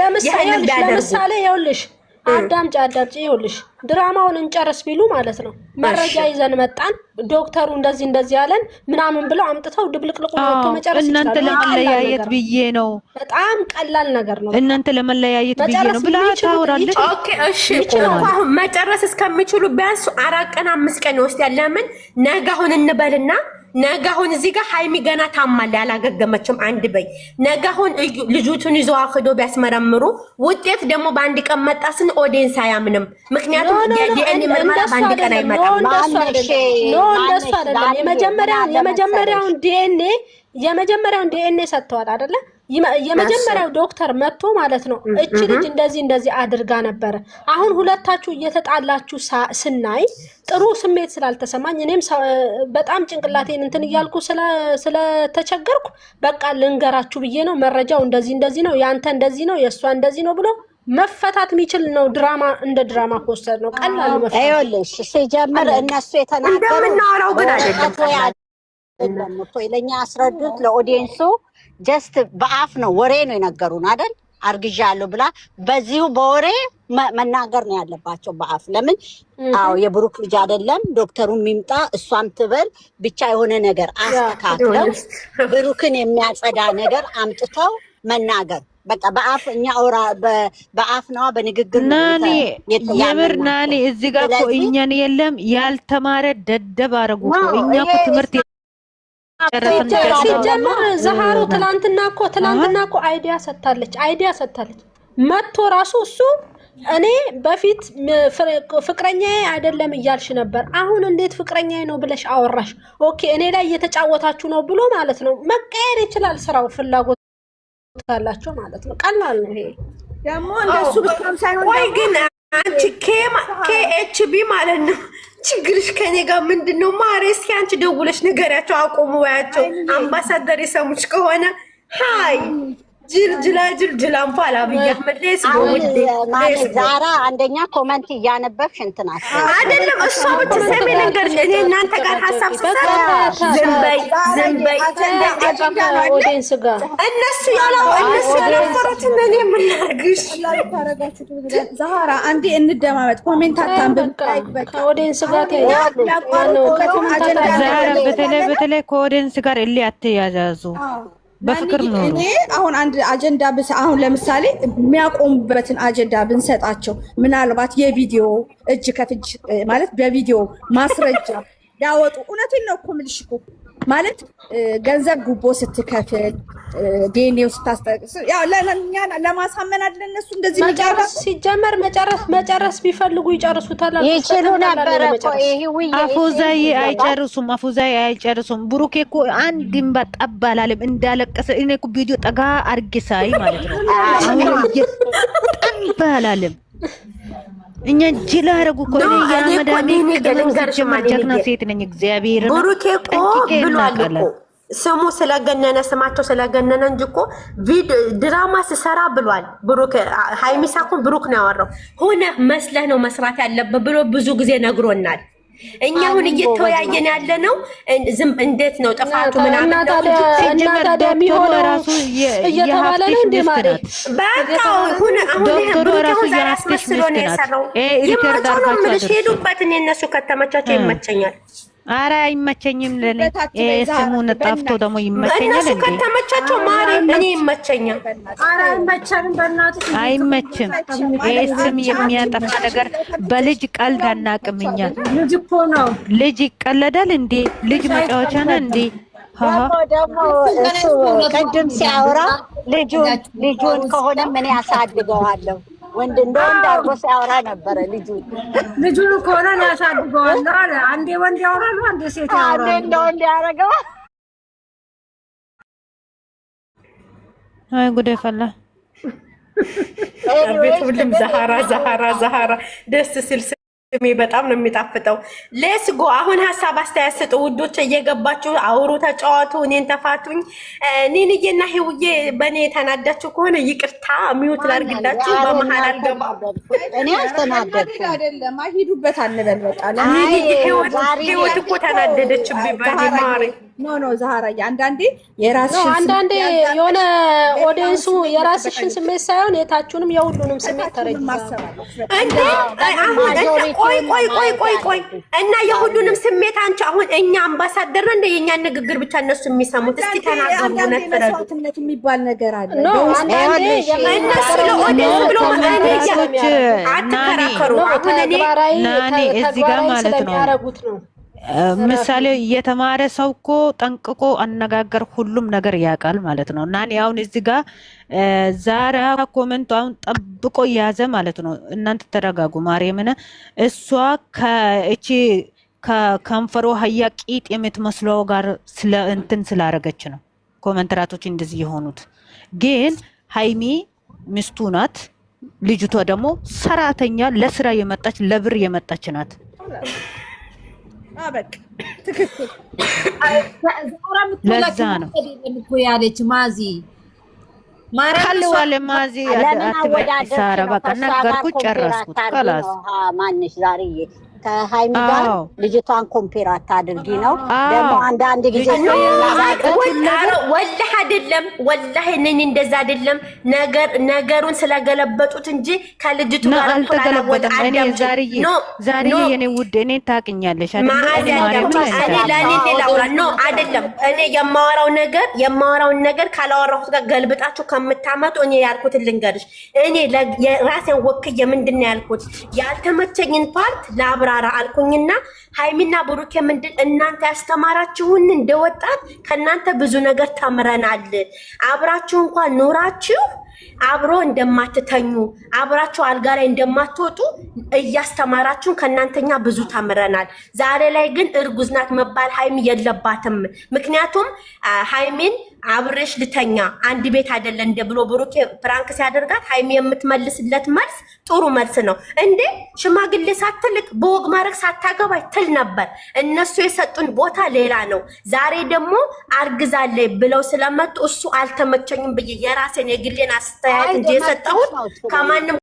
ለምሳሌ ይኸውልሽ አዳምጪ ይኸውልሽ ድራማውን እንጨርስ ቢሉ ማለት ነው መረጃ ይዘን መጣን ዶክተሩ እንደዚህ ያለን ምናምን ብለው አምጥተው ድብልቅልቁ ወጥቶ መጨረስ ይችላል እናንተ ለመለያየት ብዬ ነው በጣም ቀላል ነገር ነው እናንተ ለመለያየት ብዬ ነው ብላ ታወራለች ኦኬ እሺ አሁን መጨረስ እስከሚችሉ ቢያንስ 4 ቀን 5 ቀን ይወስዳል ለምን ነጋሁን እንበልና ነጋሁን እዚህ ጋር ሃይሚ ገና ታማለ ያላገገመችም አንድ በይ ነጋሁን ልጅቱን ይዘው አخدو ቢያስመረምሩ ውጤት ደግሞ በአንድ ቀን መጣስን ኦዲየንስ አያምንም ምክንያቱም የዲኤንኤ ምርመራ በአንድ ቀን አይመጣም እንደሱ አይደለም የመጀመሪያውን ዲኤንኤ ሰጥተዋል አይደለ የመጀመሪያው ዶክተር መጥቶ ማለት ነው እቺ ልጅ እንደዚህ አድርጋ ነበር አሁን ሁለታችሁ እየተጣላችሁ ስናይ ጥሩ ስሜት ስላልተሰማኝ እኔም በጣም ጭንቅላቴን እንትን ይያልኩ ስለተቸገርኩ በቃ ልንገራችሁ ብዬ ነው መረጃው እንደዚህ ነው ያንተ እንደዚህ ነው የሷ እንደዚህ ነው ብሎ መፈታት የሚችል ነው ድራማ እንደ ድራማ ፖስተር ነው ቀላል ነው አይወልሽ ሲጀምር እነሱ የተናገሩ እንደምናወራው ግን አይደለም ለኛ አስረዱት ለኦዲየንሱ ጀስት በአፍ ነው ወሬ ነው የነገሩን አይደል አርግዣለሁ ብላ በዚሁ በወሬ መናገር ነው ያለባቸው በአፍ ለምን አው የብሩክ ልጅ አይደለም ዶክተሩን ሚምጣ እሷም ትበል ብቻ የሆነ ነገር አስተካክለው ብሩክን የሚያጸዳ ነገር አምጥተው መናገር በቃ በአፍ እኛ ኦራ በአፍ ነው በንግግር ናኒ የምር ናኒ እዚህ ጋር እኮ እኛን የለም ያልተማረ ደደብ አረጉ እኛ እኮ ትምህርት ሲጀምር ዘሃሩ ትላንትና እኮ አይዲያ ሰጣለች መጥቶ ራሱ እሱ እኔ በፊት ፍቅረኛዬ አይደለም እያልሽ ነበር አሁን እንዴት ፍቅረኛዬ ነው ብለሽ አወራሽ ኦኬ እኔ ላይ እየተጫወታችሁ ነው ብሎ ማለት ነው መቀየር ይችላል ስራው ፍላጎት ካላችሁ ማለት ነው ቀላል ነው ይሄ ደግሞ እንደሱ በጣም ሳይሆን ወይ ግን አንቺ KHB ማለት ነው ችግርሽ ከኔ ጋር ምንድነው ማሬ እስኪ አንቺ ደውለሽ ንገሪያቸው አቆሙ ያቸው አምባሳደር የሰሙሽ ከሆነ ሃይ ጅልጅላ እንኳን አብይ አህመድ ለስ ማለት ዛራ አንደኛ ኮሜንት እያነበብሽ እንትናት አይደለም እሷ ብቻ ሰሚ ነገር እኔ እናንተ ጋር ሐሳብ ሰራ ዝምበይ ኦዲየንስ ጋር እነሱ ያላፈሩት እኔ ምን ላድርግሽ ዛራ አንዴ እንደማመጥ ኮሜንት አታንብብ ከኦዲየንስ ጋር ተያያዘው ዛራ በተለይ ከኦዲየንስ ጋር አትያያዙ በፍቅር ነው እኔ አሁን አንድ አጀንዳ አሁን ለምሳሌ የሚያቆሙበትን አጀንዳ ብንሰጣቸው ምናልባት የቪዲዮ እጅ ከፍጅ ማለት በቪዲዮ ማስረጃ ያወጡ እውነቴን ነው እኮ የምልሽ እኮ ማለት ገንዘብ ጉቦ ስትከፍል ዲኤንኤው ስታስጠቅስ ያው ለማሳመን አይደል እነሱ እንደዚህ መጨረስ ሲጀመር መጨረስ ቢፈልጉ ይጨርሱታል ይችሉ ነበር እኮ ይሄ አፉዛይ አይጨርሱም ብሩኬ እኮ አንድም በጣባላለም እንዳለቀሰ እኔ እኮ ቪዲዮ ጠጋ አርግሳይ ማለት ነው ጠባላለም እኛ ጅላ አረጉ እኮ ነው ያመዳሚ ጀግና ሴት ነኝ እግዚአብሔር ብሩኬ እኮ ብሏል እኮ ስሙ ስለገነነ ስማቸው ስለገነነ እንጂ እኮ ድራማ ሲሰራ ብሏል ብሩክ ሃይሚሳ እኮ ብሩክ ነው ያወራው ሆነ መስለህ ነው መስራት ያለበት ብሎ ብዙ ጊዜ ነግሮናል እኛ አሁን እየተወያየን ያለ ነው ዝም እንዴት ነው ጥፋቱ ምናምን ሲጀመር ዶክተሩ ራሱ እየተባለ ነው እንደ ማለት በቃ አሁን ዶክተሩ ራሱ ያስመስሎ ነው የሰራው ሪከርድ አድርጋችሁ ሄዱበት እነሱ ከተመቻቸው ይመቸኛል አራ አይመቸኝም ለኔ ስሙን ጣፍቶ ደግሞ ይመቸኛል እንዴ ከተመቻቸው ማሪ እኔ ይመቸኛል አራ አይመቸንም በእናትህ አይመችም ስም የሚያጠፋ ነገር በልጅ ቀልድ አናቅምኛ ልጅ እኮ ነው ልጅ ይቀለዳል እንዴ ልጅ መጫወቻ ነው እንዴ ደግሞ እሱ ቅድም ሲያወራ ልጁን ከሆነ ምን ያሳድገዋለሁ ወንድ እንደወንድ አርጎ ሲያወራ ነበረ ልጁን ከሆነ ያሳድገዋለሁ አለ አንዴ ወንድ ያወራሉ አንዴ ሴት ያወራሉ አንዴ እንደወንድ ያረጋው አይ ጉዴ ፈላ ሁሉም ዛሃራ ደስ ሲል ስሜ በጣም ነው የሚጣፍጠው ሌስ ጎ አሁን ሐሳብ አስተያየት ስጡ ውዶች እየገባችሁ አውሩ ተጫዋቱ እኔን ተፋቱኝ እኔንዬና ሄውዬ በኔ ተናዳችሁ ከሆነ ይቅርታ ሚውት ላርግላችሁ በመሃል አልገባም እኔ አልተናደድኩም አይደለም አይሄዱበት አንበል በቃ ሄውት እኮ ተናደደችብኝ በኔ ማሪ ኖ ዛህራዬ አንዳንዴ የራስሽን አንዳንዴ የሆነ ኦዲየንሱ የራስሽን ስሜት ሳይሆን የታችሁንም የሁሉንም ስሜት ተረጅ እንዴ ቆይ እና የሁሉንም ስሜት አንቺ አሁን እኛ አምባሳደር እንደ የኛ ንግግር ብቻ እነሱ የሚሰሙት እስቲ ተናገሩ ነጥነት የሚባል ነገር አለ አንዳንዴ እነሱ ለኦዲየንስ ብሎ አትከራከሩ አሁን ናኒ እዚህ ጋር ማለት ነው ምሳሌ የተማረ ሰው እኮ ጠንቅቆ አነጋገር ሁሉም ነገር ያውቃል ማለት ነው። እና እኔ አሁን እዚህ ጋር ዛሬ ኮሜንቱ አሁን ጠብቆ ያዘ ማለት ነው። እናንተ ተረጋጉ። ማርያምን እሷ ከእቺ ከከንፈሮ ሀያ ቂጥ የምትመስለው ጋር ስለ እንትን ስላረገች ነው ኮሜንትራቶች እንደዚህ የሆኑት። ግን ሃይሚ ሚስቱ ናት። ልጅቷ ደግሞ ሰራተኛ ለስራ የመጣች ለብር የመጣች ናት። አበቅ ትክክል ለዛ ነው ያለች ማዚ ካለዋለ ማዚ አትበሳራ በቃ ነገርኩ ጨረስኩት خلاص ማንሽ ዛሬዬ ከሃይሚ ጋር ልጅቷን ኮምፔር አታድርጊ ነው ደግሞ አንዳንድ ጊዜ ወላሂ አይደለም ወላሂ ነኝ እንደዛ አይደለም ነገሩን ስለገለበጡት እንጂ ከልጅቱ ጋር አልተገለበጠም። እኔ ዛሬዬ የኔ ውድ እኔ ታውቂኛለሽ አይደለም እኔ የማወራውን ነገር ካላወራሁት ጋር ገልብጣችሁ ከምታመጡ እኔ ያልኩትን ልንገርሽ። እኔ ራሴን ወክዬ ምንድን ነው ያልኩት ያልተመቸኝን ፓርት ላብራራ አልኩኝና ሃይሚና ብሩኬ ምንድን እናንተ ያስተማራችሁን እንደወጣት ከናንተ ብዙ ነገር ተምረናል። አብራችሁ እንኳን ኑራችሁ አብሮ እንደማትተኙ አብራችሁ አልጋ ላይ እንደማትወጡ እያስተማራችሁ ከናንተኛ ብዙ ተምረናል። ዛሬ ላይ ግን እርጉዝ ናት መባል ሃይሚ የለባትም። ምክንያቱም ሃይሚን አብሬሽ ልተኛ አንድ ቤት አይደለም እንደ ብሎ ብሩኬ ፍራንክ ሲያደርጋት ሃይሚ የምትመልስለት መልስ ጥሩ መልስ ነው። እንዴ ሽማግሌ ሳትልቅ በወግ ማረግ ሳታገባ ትል ነበር። እነሱ የሰጡን ቦታ ሌላ ነው። ዛሬ ደግሞ አርግዛለች ብለው ስለመጡ እሱ አልተመቸኝም ብዬ የራሴን የግሌን አስተያየት እንጂ የሰጠሁት ከማንም